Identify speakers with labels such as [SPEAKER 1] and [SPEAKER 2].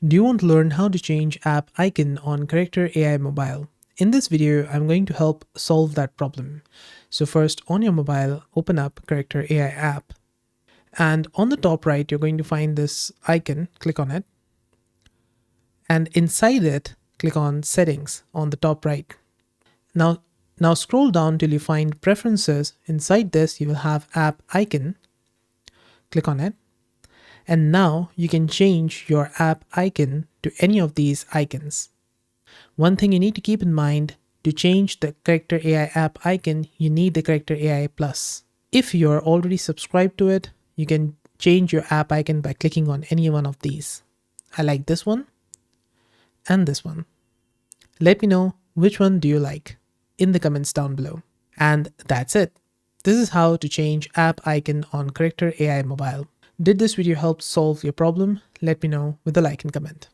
[SPEAKER 1] Do you want to learn how to change app icon on Character AI Mobile? In this video, I'm going to help solve that problem. So first, on your mobile, open up Character AI app. And on the top right, you're going to find this icon, click on it. And inside it, click on Settings on the top right. Now scroll down till you find Preferences. Inside this, you will have App Icon. Click on it. And now you can change your app icon to any of these icons. One thing you need to keep in mind, to change the Character AI app icon, you need the Character AI Plus. If you're already subscribed to it, you can change your app icon by clicking on any one of these. I like this one and this one. Let me know which one do you like in the comments down below. And that's it. This is how to change app icon on Character AI Mobile. Did this video help solve your problem? Let me know with a like and comment.